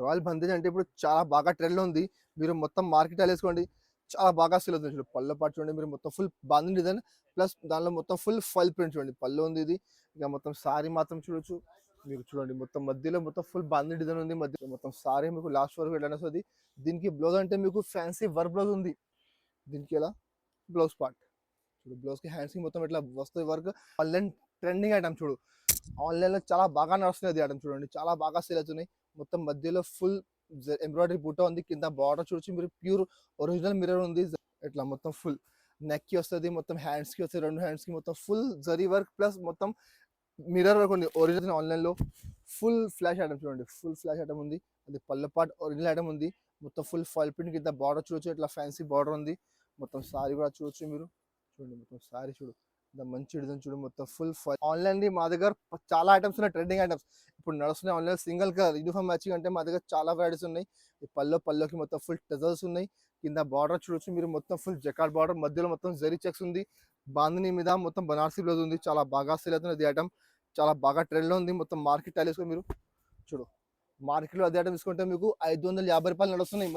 Royal bandhej అంటే ఇప్పుడు చాలా బాగా ట్రెండ్‌లో ఉంది. మీరు మొత్తం మార్కెట్ ఎళ్ళేసుకోండి. చాలా బాగా సేల్ అవుతుంది చూడు. పళ్ళ పాటు చూడండి మీరు మొత్తం ఫుల్ బాందిని డిజైన్ ప్లస్ దానిలో మొత్తం ఫుల్ ఫాయిల్ ప్రింట్ చూడండి. పళ్ళు ఉంది ఇది. ఇక మొత్తం సారీ మాత్రం చూడొచ్చు. మీరు చూడండి మొత్తం మధ్యలో మొత్తం ఫుల్ బాందిని డిజైన్ ఉంది. మధ్యలో మొత్తం సారీ మీకు లాస్ట్ వరకు ఇట్లానే వస్తది. దీనికి బ్లౌజ్ అంటే మీకు ఫ్యాన్సీ వర్క్ బ్లౌజ్ ఉంది. దీనికి ఎలా బ్లౌజ్ పార్ట్. చూడు బ్లౌజ్‌కి హ్యాండ్స్‌కి మొత్తం ఇట్లా వస్తది వర్క్. ఆన్‌లైన్ ట్రెండింగ్ ఐటెమ్ చూడు. ఆన్‌లైన్‌లో చాలా బాగా నడుస్తున్నాయి అది ఐటెమ్ చూడండి. చాలా బాగా సేల్ అవుతున్నాయి. మొత్తం మధ్యలో ఫుల్ ఎంబ్రాయిడరీ బూటా ఉంది. కింద బార్డర్ చూడొచ్చు మీరు ప్యూర్ ఒరిజినల్ మిర్రర్ ఉంది. ఇట్లా మొత్తం ఫుల్ నెక్‌కి వస్తది. మొత్తం హ్యాండ్స్‌కి వస్తది. 2 హ్యాండ్స్‌కి మొత్తం ఫుల్ జరీ వర్క్ ప్లస్ మొత్తం మిర్రర్ వర్క్ ఉంది. ఒరిజినల్ ఆన్‌లైన్‌లో ఫుల్ ఫ్లాష్ ఐటెమ్ చూడండి. ఫుల్ ఫ్లాష్ ఐటెమ్ ఉంది. అది పళ్ళ పాటు ఒరిజినల్ ఐటెమ్ ఉంది. మొత్తం ఫుల్ ఫాయిల్ ప్రింట్ కింద బార్డర్ చూడొచ్చు. ఇట్లా ఫ్యాన్సీ బార్డర్ ఉంది. మొత్తం సారీ కూడా చూడొచ్చు మీరు. చూడండి మొత్తం సారీ చూడు. మంచి డిజైన్ చూడు మొత్తం ఫుల్ ఆన్‌లైన్‌ది మా దగ్గర చాలా ఐటెమ్స్ ఉన్నాయి. Trending items. ఇప్పుడు నడుస్తున్నాయి online single colour uniform matching అంటే మా దగ్గర చాలా వెరైటీస్ ఉన్నాయి. ఈ పల్లోకి మొత్తం ఫుల్ టజల్స్ ఉన్నాయి. కింద బార్డర్ చూడొచ్చు మీరు మొత్తం ఫుల్ జకార్డ్ బార్డర్ మధ్యలో మొత్తం జరీ చెక్స్ ఉంది. బాందిని మీద మొత్తం బనారసి బ్లౌజ్ ఉంది. చాలా బాగా సేల్ అవుతుంది ఈ ఐటెమ్. చాలా బాగా ట్రెండ్‌లో ఉంది. మొత్తం మార్కెట్ టైలేసుకో మీరు చూడు. మార్కెట్‌లో అదే ఐటెమ్ తీసుకుంటే మీకు రూ. 550 నడుస్తున్నాయి.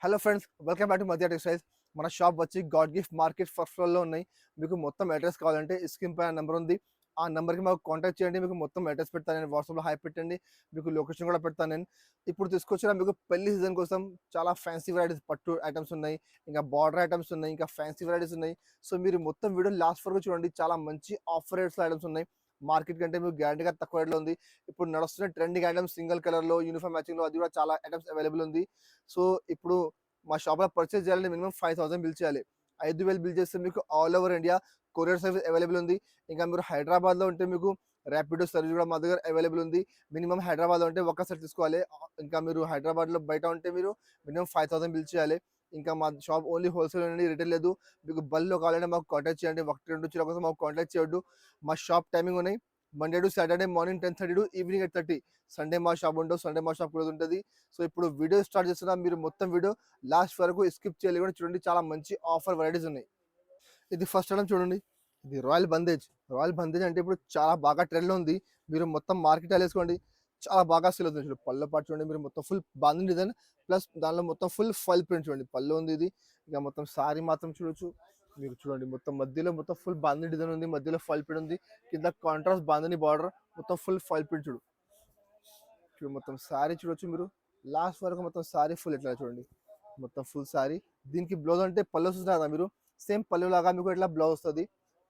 Hello friends, welcome back to మధ్య టెక్స్టైల్స్. మన షాప్ వచ్చి గాడ్ గిఫ్ట్ మార్కెట్ ఫస్ట్ ఫ్లోర్‌లో ఉన్నాయి. మీకు మొత్తం అడ్రస్ కావాలంటే స్క్రీన్ పైన నెంబర్ ఉంది. ఆ నెంబర్‌కి మాకు కాంటాక్ట్ చేయండి. మీకు మొత్తం అడ్రస్ పెడతాను నేను. వాట్సాప్‌లో హాయ్ పెట్టండి. మీకు లొకేషన్ కూడా పెడతాను నేను. ఇప్పుడు తీసుకొచ్చిన మీకు పెళ్లి సీజన్ కోసం చాలా ఫ్యాన్సీ వెరైటీస్ పట్టు ఐటెమ్స్ ఉన్నాయి. ఇంకా బార్డర్ ఐటెమ్స్ ఉన్నాయి. ఇంకా ఫ్యాన్సీ వెరైటీస్ ఉన్నాయి. సో మీరు మొత్తం వీడియో లాస్ట్ వరకు చూడండి. చాలా మంచి ఆఫర్ రేట్స్‌లో ఐటెమ్స్ ఉన్నాయి. మార్కెట్ కంటే మీకు గ్యారంటీగా తక్కువ రేట్‌లో ఉంది. ఇప్పుడు నడుస్తున్న ట్రెండింగ్ ఐటెమ్స్ సింగిల్ కలర్‌లో యూనిఫామ్ మ్యాచింగ్‌లో అది కూడా చాలా ఐటెమ్స్ అవైలబుల్ ఉంది. సో ఇప్పుడు మా షాప్‌లో పర్చేస్ చేయాలంటే మినిమమ్ 5000 బిల్ చేయాలి. 5000 బిల్ చేస్తే మీకు all over India courier service available ఉంది. ఇంకా మీరు హైదరాబాద్‌లో ఉంటే మీకు ర్యాపిడో సర్వీస్ కూడా మా దగ్గర అవైలబుల్ ఉంది. మినిమమ్ హైదరాబాద్‌లో ఉంటే ఒక్కసారి తీసుకోవాలి. ఇంకా మీరు హైదరాబాద్‌లో బయట ఉంటే మీరు మినిమమ్ 5000 బిల్ చేయాలి. ఇంకా మా షాప్ ఓన్లీ హోల్‌సేల్ అండి, రిటైల్ లేదు. మీకు బల్క్‌లో కావాలంటే మాకు కాంటాక్ట్ చేయండి. 1, 2 చీరల కోసం మాకు కాంటాక్ట్ చేయొద్దు. మా షాప్ టైమింగ్ ఉన్నాయి. Monday to Saturday morning 10:30 to evening 8:30. Sunday మా షాప్ ఉండదు. సండే మా షాప్ క్లోజ్ ఉంటది. సో ఇప్పుడు వీడియో స్టార్ట్ చేస్తున్నా. మీరు మొత్తం వీడియో లాస్ట్ వరకు స్కిప్ చేయలేకుండా చూడండి. చాలా మంచి ఆఫర్ వెరైటీస్ ఉన్నాయి. ఇది ఫస్ట్ ఐటమ్ చూడండి. ఇది రాయల్ బందేజ్. రాయల్ బందేజ్ అంటే ఇప్పుడు చాలా బాగా ట్రెండ్‌లో ఉంది. మీరు మొత్తం మార్కెట్ ఎళ్ళేసుకోండి. చాలా బాగా సేల్ అవుతుంది చూడండి. పళ్ళ పాటు చూడండి మీరు మొత్తం ఫుల్ బాందిని డిజైన్ ప్లస్ దానిలో మొత్తం ఫుల్ ఫాయిల్ ప్రింట్ చూడండి. పళ్ళు ఉంది ఇది. ఇక మొత్తం సారీ మాత్రం చూడొచ్చు. మీరు చూడండి మొత్తం మధ్యలో మొత్తం ఫుల్ బాందిని డిజైన్ ఉంది. మధ్యలో ఫాయిల్ ప్రింట్ ఉంది. కింద కాంట్రాస్ట్ బాందిని బార్డర్ మొత్తం ఫుల్ ఫాయిల్ ప్రింట్ చూడు. చూడు మొత్తం సారీ చూడొచ్చు మీరు. లాస్ట్ వరకు మొత్తం సారీ ఫుల్ ఇట్లా చూడండి. మొత్తం ఫుల్ సారీ. దీనికి బ్లౌజ్ అంటే పళ్ళు చూస్తున్నారు కదా మీరు. సేమ్ పళ్ళు లాగా మీకు ఇట్లా బ్లౌజ్ వస్తది.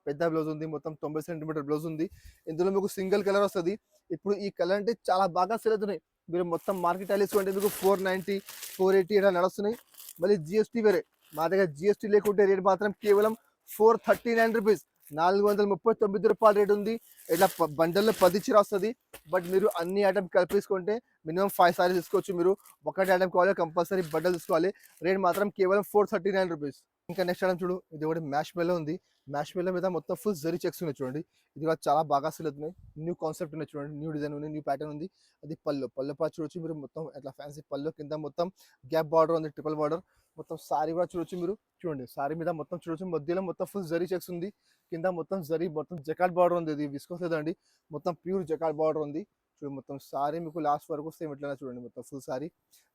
పెద్ద బ్లౌజ్ ఉంది. మొత్తం 90 సెంటీమీటర్ బ్లౌజ్ ఉంది. ఇందులో మీకు సింగిల్ కలర్ వస్తది. ఇప్పుడు ఈ కలర్ అంటే చాలా బాగా సేల్ అవుతున్నాయి. మీరు మొత్తం మార్కెట్ ఎళ్ళేసుకుంటే మీకు 490, 480 ఇట్లా నడుస్తున్నాయి. మళ్ళీ జీఎస్టీ వేరే. మా దగ్గర జీఎస్టీ లేకుంటే రేట్ మాత్రం కేవలం రూ. 439. రూ. 439 రేట్ ఉంది. ఇట్లా బండల్లో 10 చీర వస్తది. బట్ మీరు అన్ని ఐటమ్ కలిపేసుకుంటే మినిమమ్ 5 సారీస్ తీసుకోవచ్చు మీరు. ఒకటి ఐటమ్ కావాలి కంపల్సరీ బట్టలు తీసుకోవాలి. రేట్ మాత్రం కేవలం రూ. 439. ఇంకా నెక్స్ట్ ఐటమ్ చూడు. ఇది ఒకటి మ్యాష్ మెల్లో ఉంది. మ్యాష్ మెల్లో మీద మొత్తం ఫుల్ జరీ చెక్స్ ఉన్నాయి చూడండి. ఇది కూడా చాలా బాగా సేల్ అవుతున్నాయి. న్యూ కాన్సెప్ట్ ఉన్నాయి చూడండి. న్యూ డిజైన్ ఉంది. న్యూ ప్యాటర్న్ ఉంది. అది పళ్ళు పాటు చూడొచ్చు మీరు. మొత్తం ఇట్లా ఫ్యాన్సీ పళ్ళు కింద మొత్తం గ్యాప్ బార్డర్ ఉంది. ట్రిపుల్ బార్డర్ మొత్తం సారీ కూడా చూడొచ్చు మీరు. చూడండి సారీ మీద మొత్తం చూడొచ్చు. మధ్యలో మొత్తం ఫుల్ జరీ చెక్స్ ఉంది. కింద మొత్తం జరీ మొత్తం జకార్డ్ బార్డర్ ఉంది. ఇది విస్కోస్ లేదండి. మొత్తం ప్యూర్ జకార్డ్ బార్డర్ ఉంది. చూడు మొత్తం సారీ మీకు లాస్ట్ వరకు సేమ్ ఇట్లా చూడండి. మొత్తం ఫుల్ సారీ.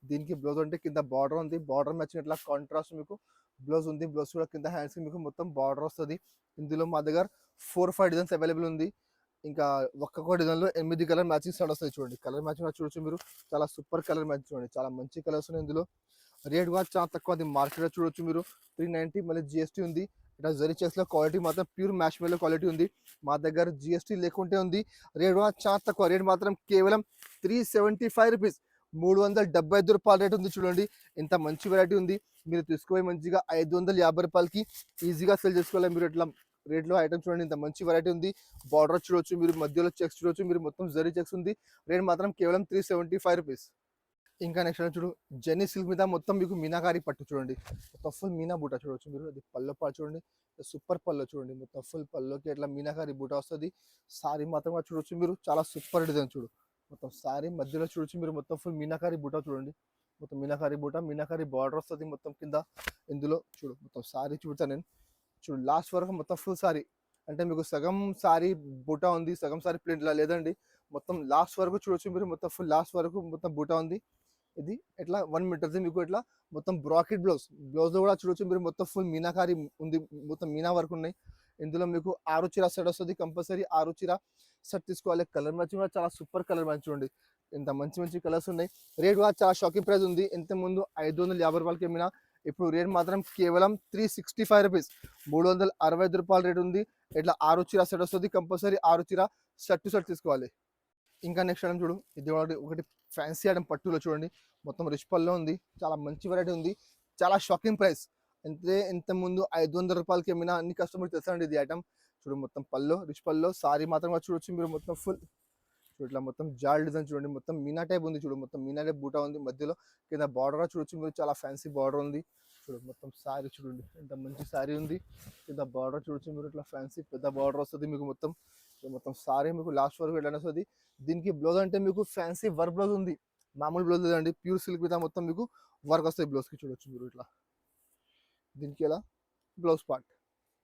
దీనికి బ్లౌజ్ అంటే కింద బార్డర్ ఉంది. బార్డర్ మ్యాచింగ్ ఇట్లా కాంట్రాస్ట్ మీకు బ్లౌజ్ ఉంది. బ్లౌజ్ కూడా కింద హ్యాండ్స్‌కి మీకు మొత్తం బార్డర్ వస్తది. ఇందులో మా దగ్గర 4, 5 డిజైన్స్ అవైలబుల్ ఉంది. ఇంకా ఒక్కొక్క డిజైన్‌లో 8 కలర్ మ్యాచింగ్ స్టార్ట్ వస్తాయి చూడండి. కలర్ మ్యాచింగ్ కూడా చూడొచ్చు మీరు. చాలా సూపర్ కలర్ మ్యాచింగ్ చూడండి. చాలా మంచి కలర్స్ ఉన్నాయి ఇందులో. రేట్ కూడా చాలా తక్కువ. అది మార్కెట్‌లో చూడొచ్చు మీరు. 390 మళ్ళీ జీఎస్టీ ఉంది. ఇట్లా జరీ చెక్స్‌లో క్వాలిటీ మాత్రం ప్యూర్ మ్యాష్ మెల్లో క్వాలిటీ ఉంది. మా దగ్గర జీఎస్టీ లేకుంటే ఉంది. రేట్ కూడా చాలా తక్కువ. రేట్ మాత్రం కేవలం రూ. 375. రూ. 375 రేట్ ఉంది చూడండి. ఇంత మంచి వెరైటీ ఉంది. మీరు తీసుకుపోయి మంచిగా రూ. 550కి ఈజీగా సేల్ చేసుకోవాలి. మీరు ఇట్లా రేట్‌లో ఐటమ్ చూడండి. ఇంత మంచి వెరైటీ ఉంది. బార్డర్ చూడొచ్చు మీరు. మధ్యలో చెక్స్ చూడొచ్చు మీరు. మొత్తం జరీ చెక్స్ ఉంది. రేట్ మాత్రం కేవలం రూ. 375. ఇంకా నెక్స్ట్ చూడు. జెన్నీ సిల్క్ మీద మొత్తం మీకు మీనాకారి పట్టు చూడండి. మొత్తం ఫుల్ మీనా బూటా చూడొచ్చు మీరు. అది పళ్ళు పాటు చూడండి. సూపర్ పళ్ళు చూడండి. మొత్తం ఫుల్ పళ్ళుకి ఇట్లా మీనాకారి బూటా వస్తది. సారీ మాత్రం చూడొచ్చు మీరు. చాలా సూపర్ డిజైన్ చూడు. మొత్తం సారీ మధ్యలో చూడొచ్చు మీరు. మొత్తం ఫుల్ మీనాకారి బూటా చూడండి. మొత్తం మీనాకారి బూటా, మీనాకారి బార్డర్ వస్తది మొత్తం కింద. ఇందులో చూడు మొత్తం సారీ చూడతా నేను. చూడు లాస్ట్ వరకు మొత్తం ఫుల్ సారీ. అంటే మీకు సగం సారీ బూటా ఉంది. సగం సారీ ప్రింట్‌లా లేదండి. మొత్తం లాస్ట్ వరకు చూడొచ్చు మీరు. మొత్తం ఫుల్ లాస్ట్ వరకు మొత్తం బూటా ఉంది. ఇది ఇట్లా 1 మీటర్ది మీకు ఇట్లా మొత్తం బ్రాకెట్ బ్లౌజ్లో కూడా చూడొచ్చు మీరు, మొత్తం ఫుల్ మీనాకారి ఉంది, మొత్తం మీనా వర్క్ ఉన్నాయి. ఇందులో మీకు 6 చీర సెట్ వస్తుంది, కంపల్సరీ 6 చీర సెట్ తీసుకోవాలి. కలర్ మ్యాచింగ్ కూడా చాలా సూపర్ కలర్ మ్యాచ్ చూడండి, ఇంత మంచి మంచి కలర్స్ ఉన్నాయి. రేట్ కూడా చాలా షాకింగ్ ప్రైస్ ఉంది. ఇంత ముందు 550 రూపాయలకి అమ్మినా ఇప్పుడు రేట్ మాత్రం కేవలం 365 రూపీస్, 365 రూపాయల రేట్ ఉంది. ఇట్లా 6 చీర సెట్ వస్తుంది, కంపల్సరీ 6 చీర సెట్ టు సెట్ తీసుకోవాలి. ఇంకా నెక్స్ట్ ఐటమ్ చూడు, ఇది ఒకటి ఫ్యాన్సీ ఐటమ్ పట్టులో చూడండి, మొత్తం రిచ్ పల్లో ఉంది, చాలా మంచి వెరైటీ ఉంది, చాలా షాకింగ్ ప్రైస్. ఇంత ముందు 500 రూపాయలకి అమ్మినా అన్ని కస్టమర్కి తెలుసండి ఇది ఐటమ్. చూడు మొత్తం పల్లో రిచ్ పల్లో, సారీ మాత్రం చూడొచ్చు మీరు, మొత్తం ఫుల్ చూడు ఇట్లా మొత్తం జాల్ డిజైన్ చూడండి, మొత్తం మీనా టైప్ ఉంది చూడు, మొత్తం మీనా టైప్ బూటా ఉంది, మధ్యలో కింద బార్డర్ చూడొచ్చు మీరు, చాలా ఫ్యాన్సీ బార్డర్ ఉంది. చూడు మొత్తం సారీ చూడండి ఎంత మంచి సారీ ఉంది, కింద బార్డర్ చూడొచ్చు మీరు, ఇట్లా ఫ్యాన్సీ పెద్ద బార్డర్ వస్తుంది మీకు. మొత్తం సారీ మీకు లాస్ట్ వరకు ఎట్లా వస్తుంది. దీనికి బ్లౌజ్ అంటే మీకు ఫ్యాన్సీ వర్క్ బ్లౌజ్ ఉంది, మామూలు బ్లౌజ్ లేదండి, ప్యూర్ సిల్క్ మీద మొత్తం మీకు వర్క్ వస్తాయి బ్లౌజ్కి. చూడొచ్చు మీరు ఇట్లా, దీనికి ఎలా బ్లౌజ్ పార్ట్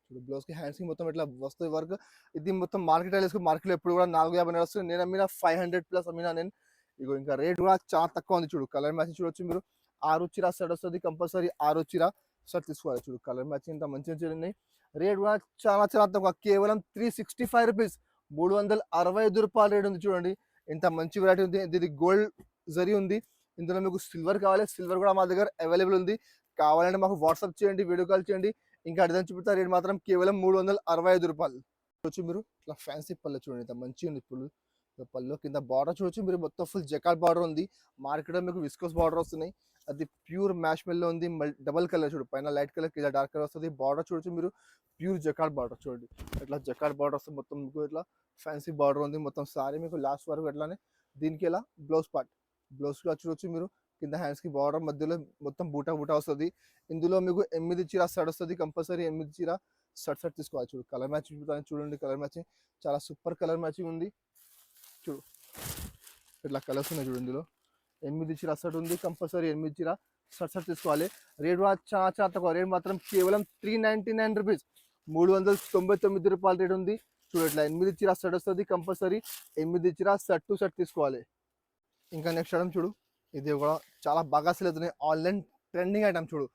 చూడు, బ్లౌజ్కి హ్యాండ్స్కి మొత్తం ఇట్లా వస్తుంది వర్క్. ఇది మొత్తం మార్కెట్ వేసుకుని మార్కెట్లో ఎప్పుడు కూడా 450 వస్తుంది, నేను అమ్మిన 500+ అమ్మినా నేను. ఇగో ఇంకా రేట్ కూడా చాలా తక్కువ ఉంది చూడు, కలర్ మ్యాచింగ్ చూడొచ్చు మీరు, 6 చీర సెట్ వస్తుంది, కంపల్సరీ 6 చీర సెట్ తీసుకోవాలి. చూడు కలర్ మ్యాచింగ్ ఇంత మంచి మంచి ఉన్నాయి. రేట్ కూడా చాలా చాలా తక్కువ, కేవలం 365 రూపీస్, 365 రూపాయల రేట్ ఉంది. చూడండి ఇంత మంచి వెరైటీ ఉంది. ఇది గోల్డ్ జరీ ఉంది, ఇందులో మీకు సిల్వర్ కావాలి, సిల్వర్ కూడా మా దగ్గర అవైలబుల్ ఉంది. కావాలంటే మాకు వాట్సాప్ చేయండి, వీడియో కాల్ చేయండి. ఇంకా అర్థం చూపిస్తా, రేట్ మాత్రం కేవలం 365 రూపాయలు. చూడొచ్చు మీరు ఇట్లా ఫ్యాన్సీ పళ్ళు చూడండి, ఇంత మంచిగా ఉంది పుల్లు పళ్ళు. కింద బార్డర్ చూడొచ్చు మీరు, మొత్తం ఫుల్ జకాట్ బార్డర్ ఉంది. మార్కెట్లో మీకు విస్కోస్ బార్డర్ వస్తున్నాయి, అది ప్యూర్ మ్యాష్ మెల్లో ఉంది, డబల్ కలర్ చూడు, పైన లైట్ కలర్ కింద డార్క్ కలర్ వస్తుంది. బార్డర్ చూడొచ్చు మీరు, ప్యూర్ జకాట్ బార్డర్ చూడండి, ఇట్లా జకాట్ బార్డర్ వస్తుంది, మొత్తం మీకు ఇట్లా ఫ్యాన్సీ బార్డర్ ఉంది. మొత్తం సారీ మీకు లాస్ట్ వరకు ఎట్లానే. దీనికి ఎలా బ్లౌజ్ పార్ట్, బ్లౌజ్ కూడా చూడొచ్చు మీరు, కింద హ్యాండ్స్కి బార్డర్, మధ్యలో మొత్తం బూటా వస్తుంది. ఇందులో మీకు 8 చీర సెట్ వస్తుంది, కంపల్సరీ 8 చీర సెట్ తీసుకోవాలి. చూడు కలర్ మ్యాచింగ్ చూడండి, కలర్ మ్యాచింగ్ చాలా సూపర్ కలర్ మ్యాచింగ్ ఉంది. చూడు ఇట్లా కలర్స్ ఉన్నాయి చూడు, ఇందులో 8 చీర సెట్ ఉంది, కంపల్సరీ 8 చీర సెట్ తీసుకోవాలి. రేట్ చాలా చాలా తక్కువ, రేట్ మాత్రం కేవలం 399 రూపీస్, 399 రూపాయల రేట్ ఉంది. చూడు ఇట్లా 8 చీర సెట్ వస్తుంది, కంపల్సరీ 8 చీర సెట్ టు సెట్ తీసుకోవాలి. ఇంకా నెక్స్ట్ ఐటమ్ చూడు, ఇది కూడా చాలా బాగా సేల్ అవుతున్నాయి, ఆన్లైన్ ట్రెండింగ్ ఐటమ్ చూడు,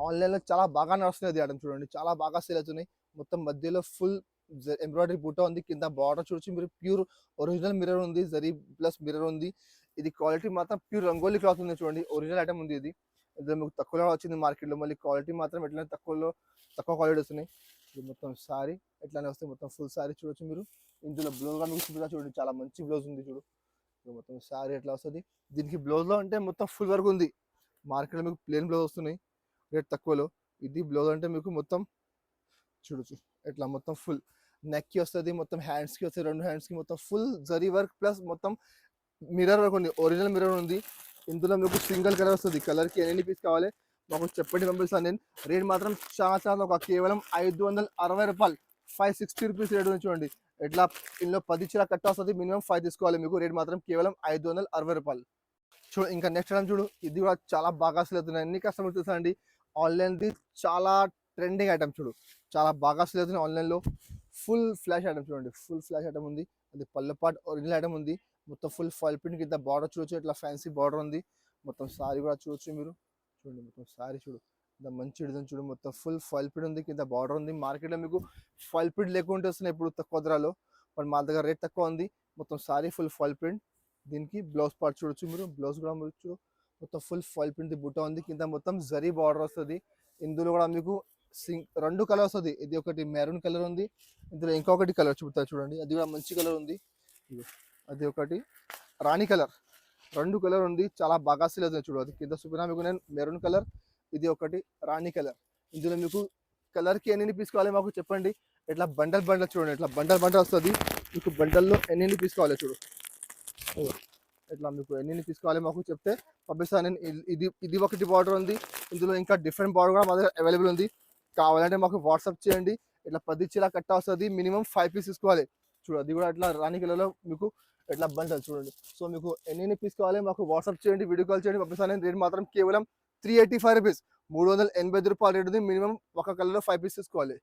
ఆన్లైన్లో చాలా బాగా నడుస్తుంది ఐటమ్ చూడండి, చాలా బాగా సేల్ అవుతున్నాయి. మొత్తం మధ్యలో ఫుల్ ఎంబ్రాయిడరీ బూటా ఉంది, కింద బార్డర్ చూడొచ్చు మీరు, ప్యూర్ ఒరిజినల్ మిర్రర్ ఉంది, జరీ ప్లస్ మిర్రర్ ఉంది. ఇది క్వాలిటీ మాత్రం ప్యూర్ రంగోలీ క్లాత్ ఉంది చూడండి, ఒరిజినల్ ఐటమ్ ఉంది. ఇది మీకు తక్కువలో వచ్చింది మార్కెట్లో, మళ్ళీ క్వాలిటీ మాత్రం ఎట్లనే తక్కువ క్వాలిటీ వస్తున్నాయి. ఇది మొత్తం సారీ ఎట్లానే వస్తాయి, మొత్తం ఫుల్ సారీ చూడొచ్చు మీరు. ఇందులో బ్లౌజ్ మీకు చూడండి, చాలా మంచి బ్లౌజ్ ఉంది చూడు, మొత్తం సారీ ఎట్లా వస్తుంది. దీనికి బ్లౌజ్లో అంటే మొత్తం ఫుల్ వర్క్ ఉంది, మార్కెట్లో మీకు ప్లెయిన్ బ్లౌజ్ వస్తున్నాయి రేట్ తక్కువలో. ఇది బ్లౌజ్ అంటే మీకు మొత్తం చూడొచ్చు ఎట్లా మొత్తం ఫుల్ నెక్కి వస్తుంది, మొత్తం హ్యాండ్స్కి వస్తుంది, 2 హ్యాండ్స్కి మొత్తం ఫుల్ జరీ వర్క్ ప్లస్ మొత్తం మిర్రర్ వర్క్ ఉంది, ఒరిజినల్ మిర్రర్ ఉంది. ఇందులో మీకు సింగిల్ కలర్ వస్తుంది, కలర్కి ఎన్ని పీస్ కావాలి మాకు చెప్పండి, పంపిస్తాను నేను. రేట్ మాత్రం చాలా చాలా ఒక కేవలం 560 రూపాయలు, 560 రూపీస్ రేట్ ఉంది చూడండి. ఇట్లా ఇందులో 10 చీర కట్ట వస్తుంది, మినిమం 5 తీసుకోవాలి మీకు. రేట్ మాత్రం కేవలం 560 రూపాయలు. చూడు ఇంకా నెక్స్ట్ ఐటమ్ చూడు, ఇది కూడా చాలా బాగా సేల్ అవుతున్నాయి, అన్ని కస్టమర్స్ తెలుసండి. ఆన్లైన్ది చాలా ట్రెండింగ్ ఐటమ్ చూడు, చాలా బాగా సేల్ అవుతున్నాయి ఆన్లైన్లో. ఫుల్ ఫ్లాష్ ఐటమ్ చూడండి, ఫుల్ ఫ్లాష్ ఐటమ్ ఉంది, అది పళ్ళ పాట్ ఒరిజినల్ ఐటమ్ ఉంది. మొత్తం ఫుల్ ఫాల్ ప్రింట్ కింద బార్డర్ చూడొచ్చు, ఇట్లా ఫ్యాన్సీ బార్డర్ ఉంది. మొత్తం సారీ కూడా చూడొచ్చు మీరు, చూడండి మొత్తం సారీ చూడు, ఇంత మంచి డిజైన్ చూడు, మొత్తం ఫుల్ ఫాల్ ప్రింట్ ఉంది, కింద బార్డర్ ఉంది. మార్కెట్లో మీకు ఫాల్ ప్రింట్ లేకుంటే వస్తున్నాయి ఇప్పుడు తక్కువ ధరలో, బట్ మా దగ్గర రేట్ తక్కువ ఉంది. మొత్తం సారీ ఫుల్ ఫాల్ ప్రింట్. దీనికి బ్లౌజ్ పార్ట్ చూడొచ్చు మీరు, బ్లౌజ్ కూడా చూడొచ్చు, మొత్తం ఫుల్ ఫాల్ ప్రింట్ బుట్ట ఉంది, కింద మొత్తం జరీ బార్డర్ వస్తుంది. ఇందులో కూడా మీకు 2 కలర్ వస్తుంది, ఇది ఒకటి మెరూన్ కలర్ ఉంది, ఇందులో ఇంకొకటి కలర్ చూపుతారు చూడండి, అది కూడా మంచి కలర్ ఉంది. అది ఒకటి రాణి కలర్, 2 కలర్ ఉంది, చాలా బాగా సేల్ అవుతుంది చూడు. అది కింద చూపినా మీకు నేను మెరూన్ కలర్, ఇది ఒకటి రాణి కలర్. ఇందులో మీకు కలర్కి ఎన్ని పీస్ కావాలి మాకు చెప్పండి. ఇట్లా బండల్ చూడండి, ఇట్లా బండల్ వస్తుంది మీకు, బండల్లో ఎన్ని పీస్ కావాలి చూడు, ఇట్లా మీకు ఎన్ని పీస్ కావాలి మాకు చెప్తే పంపిస్తాను నేను. ఇది ఒకటి బార్డర్ ఉంది, ఇందులో ఇంకా డిఫరెంట్ బార్డర్ కూడా మా దగ్గర అవైలబుల్ ఉంది. కావాలంటే మాకు వాట్సాప్ చేయండి. ఇట్లా 10 చీర కట్ట వస్తుంది, మినిమం 5 పీస్ తీసుకోవాలి చూడు. అది కూడా ఇట్లా రాణి కలర్లో మీకు ఇట్లా బండల్ చూడండి. సో మీకు ఎన్ని పీస్ కావాలి మాకు వాట్సాప్ చేయండి, వీడియో కాల్ చేయండి, పంపిస్తాను. రేట్ మాత్రం కేవలం 385 రూపీస్, 385 రూపాయలు రేట్ ఉంది. మినిమం ఒక కలర్లో 5 పీస్ తీసుకోవాలి.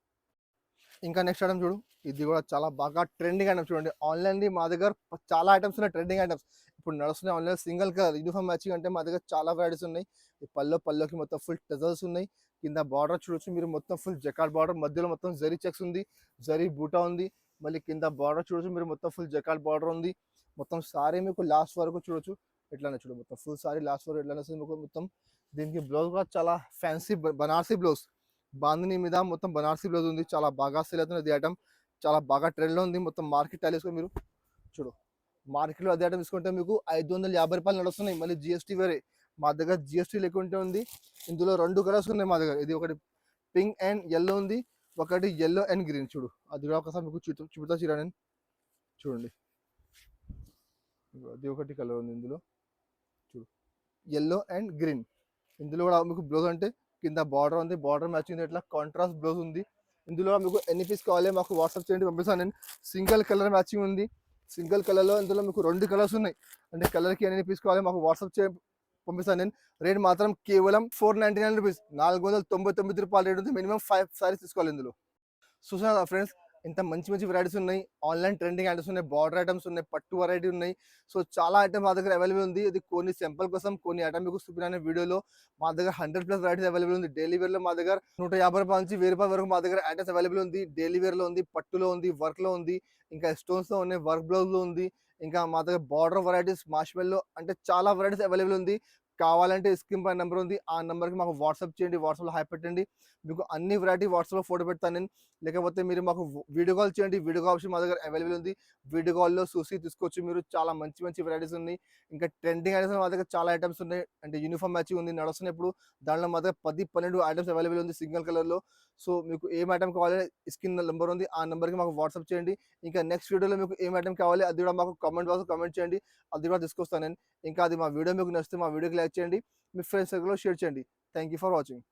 ఇంకా నెక్స్ట్ ఐటమ్ చూడు. ఇది కూడా చాలా బాగా ట్రెండింగ్ ఐటమ్ చూడండి. ఆన్‌లైన్‌ది మా దగ్గర చాలా ఐటమ్స్ ఉన్నాయి ట్రెండింగ్ ఐటమ్స్. ఇప్పుడు నడుస్తున్నాయి ఆన్‌లైన్‌లో సింగిల్ కలర్ యూనిఫార్మ్ మ్యాచింగ్ అంటే మా దగ్గర చాలా వెరైటీస్ ఉన్నాయి. ఈ పల్లోకి మొత్తం ఫుల్ టజల్స్ ఉన్నాయి. కింద బార్డర్ చూడొచ్చు మీరు మొత్తం ఫుల్ జకార్డ్ బార్డర్ మధ్యలో మొత్తం జరీ చెక్స్ ఉంది. జరీ బూటా ఉంది. మళ్ళీ కింద బార్డర్ చూడొచ్చు మీరు మొత్తం ఫుల్ జకార్డ్ బార్డర్ ఉంది. మొత్తం సారీ మీకు లాస్ట్ వరకు చూడొచ్చు. ఇట్లానే చూడు మొత్తం ఫుల్ సారీ లాస్ట్ వరకు ఎట్లనే వస్తుంది మీకు మొత్తం. దీనికి బ్లౌజ్ కూడా చాలా ఫ్యాన్సీ బనారసి బ్లౌజ్. బాందిని మీద మొత్తం బనారసి బ్లౌజ్ ఉంది. చాలా బాగా సేల్ అవుతుంది ఇది ఐటమ్. చాలా బాగా ట్రెండ్‌లో ఉంది. మొత్తం మార్కెట్ టాలీస్‌లో మీరు చూడు. మార్కెట్‌లో అదే ఐటమ్ తీసుకుంటే మీకు రూ. 550 నడుస్తున్నాయి. మళ్ళీ జీఎస్టీ వేరే. మా దగ్గర జీఎస్టీ లేకుంటే ఉంది. ఇందులో 2 కలర్స్ ఉన్నాయి మా దగ్గర. ఇది ఒకటి పింక్ అండ్ యెల్లో ఉంది. ఒకటి యెల్లో అండ్ గ్రీన్ చూడు. అది కూడా ఒకసారి మీకు చూపుతా చీర నేను. చూడండి. అది ఒకటి కలర్ ఉంది ఇందులో. చూడు. Yellow and green. ఇందులో కూడా మీకు బ్లౌజ్ అంటే కింద బార్డర్ ఉంది. బార్డర్ మ్యాచింగ్ ఇట్లా కాంట్రాస్ట్ బ్లౌజ్ ఉంది. ఇందులో మీకు ఎన్ని పీస్ కావాలి మాకు వాట్సాప్ చేయండి పంపిస్తాను నేను. సింగిల్ కలర్ మ్యాచింగ్ ఉంది. సింగిల్ కలర్‌లో ఇందులో మీకు 2 కలర్స్ ఉన్నాయి. అంటే కలర్‌కి ఎన్ని పీస్ కావాలి మాకు వాట్సాప్ పంపిస్తాను నేను. రేట్ మాత్రం కేవలం రూ. 499 రూ. 499 రేట్ ఉంది. మినిమమ్ 5 సారీస్ తీసుకోవాలి ఇందులో. చూసారా ఫ్రెండ్స్ ఇంత మంచి మంచి వెరైటీస్ ఉన్నాయి. ఆన్‌లైన్ ట్రెండింగ్ ఐటమ్స్ ఉన్నాయి. బార్డర్ ఐటమ్స్ ఉన్నాయి. పట్టు వెరైటీ ఉన్నాయి. సో చాలా ఐటమ్ మా దగ్గర అవైలబుల్ ఉంది. ఇది కొన్ని సింపుల్ కోసం కొన్ని ఐటమ్ మీకు చూపిన వీడియోలో మా దగ్గర 100+ వెరైటీస్ అవైలబుల్ ఉంది. డైలీ వేర్‌లో మా దగ్గర రూ. 150 నుంచి రూ. 1000 వరకు మా దగ్గర ఐటమ్స్ అవైలబుల్ ఉంది. డైలీ వేర్‌లో ఉంది, పట్టులో ఉంది, వర్క్‌లో ఉంది, ఇంకా స్టోన్స్‌లో ఉన్నాయి, వర్క్ బ్లౌజ్‌లో ఉంది. ఇంకా మా దగ్గర బార్డర్ వెరైటీస్ మార్ష్‌మెల్లో అంటే చాలా వెరైటీస్ అవైలబుల్ ఉంది. కావాలంటే స్క్రీన్ పైన నెంబర్ ఉంది. ఆ నెంబర్‌కి మాకు వాట్సాప్ చేయండి. వాట్సాప్‌లో హాయ్ పెట్టండి. మీకు అన్ని వెరైటీ వాట్సాప్‌లో ఫోటో పెడతాను నేను. లేకపోతే మీరు మాకు వీడియో కాల్ చేయండి. వీడియో కాల్ ఆప్షన్ మా దగ్గర అవైలబుల్ ఉంది. వీడియో కాల్‌లో చూసి తీసుకోవచ్చు మీరు. చాలా మంచి మంచి వెరైటీస్ ఉన్నాయి. ఇంకా ట్రెండింగ్ ఐటమ్స్ మా దగ్గర చాలా ఐటమ్స్ ఉన్నాయి. అంటే యూనిఫార్మ్ మ్యాచింగ్ ఉంది నడుస్తున్నాయి ఇప్పుడు. దాంట్లో మా దగ్గర 10, 12 ఐటమ్స్ అవైలబుల్ ఉంది సింగిల్ కలర్‌లో. సో మీకు ఏం ఐటమ్ కావాలి స్క్రీన్ నెంబర్ ఉంది. ఆ నెంబర్‌కి మాకు వాట్సాప్ చేయండి. ఇంకా నెక్స్ట్ వీడియోలో మీకు ఏం ఐటమ్ కావాలి అది కూడా మాకు కామెంట్ బాక్స్‌లో కామెంట్ చేయండి. అది కూడా తీసుకొస్తాను నేను. ఇంకా అది మా వీడియో మీకు నచ్చితే మా వీడియోకి లైక్ చేయండి. మీ ఫ్రెండ్స్ సర్కిల్‌లో షేర్ చేయండి. Thank you for watching.